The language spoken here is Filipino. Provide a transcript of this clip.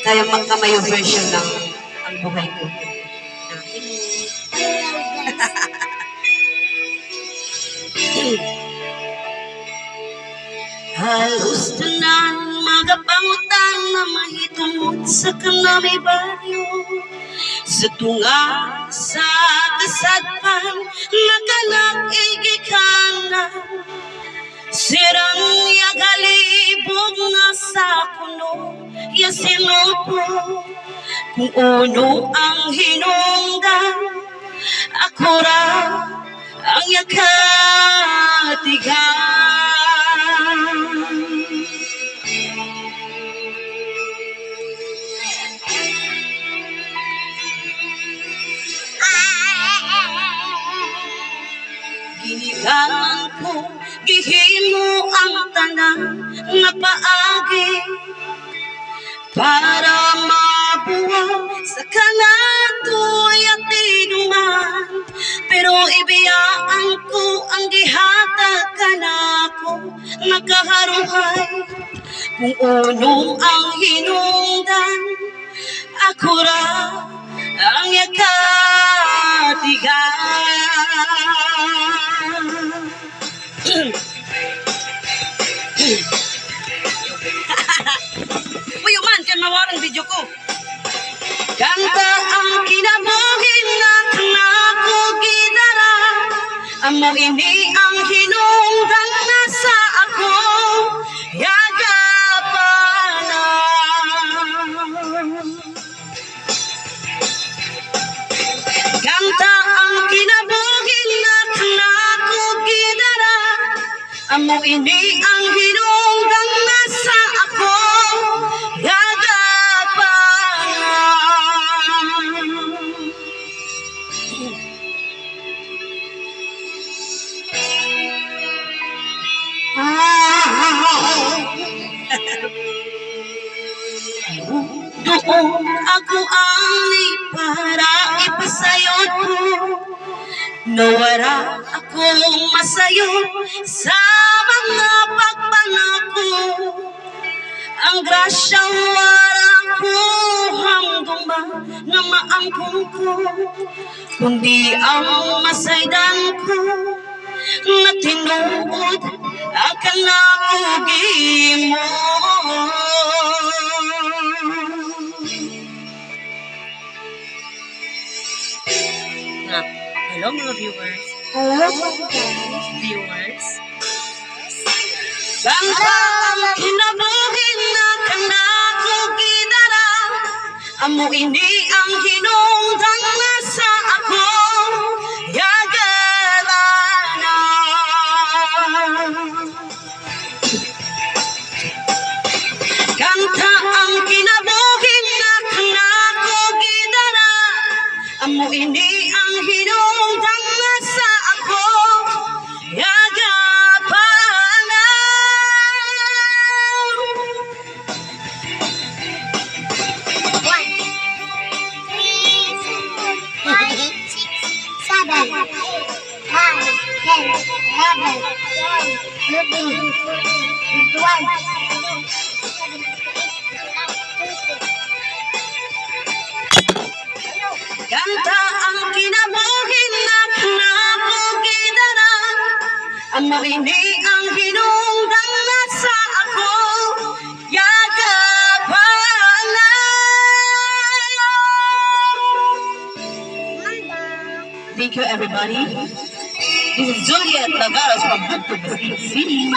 Kaya magkamayo version ng ang buhay ko. Halos tanan mga pangutang na mahitungod sa kanami baryo. Sa tunga sa kasadpan nakalak-igikan na sirang yagalibog na sa kuno yasinupo. Kung uno ang hinungdan, ako ra ang yakatigan. Ginigaman ko, gihimo ang tanan na paagi para mabuwag sa kanatoy at tinuman. Pero ibiyaan ko ang gihatag kanako nagkaharuhay. Kung uno ang hinungdan, ako ra ang yakatigan. Uy, man, kan mawarang video ko. Kanta ang kinabuhin na kanako gidara. Amo ini ang hinungdan na sa ako yagapana. Kanta ang kinabuhin na kanako gidara. Amo ini ang hinungdan na sa ako yagapana. Doon ako ani para ipasayod ko. Nawara akong masayod sa mga pagpangako. Ang grasya warang ko hanggang ba na maangkong ko, kundi ang masaydan ko na tinuod ang kanakugin mo. Hello mga viewers. Hello, Viewers. Kanta ang kinabuhin na kanakugidara. Amo ini ang hinungdan na sa ako yagalana. Kanta ang kinabuhin na kanakugidara. Amo ini ang hinungdan na sa ako yagapana. Kanta ang kinabuhin na kanakugidara. Amo ini ang hinungdan na sa ako yagapana. Thank you everybody. This is Juliet Lagaros from Bugtog City.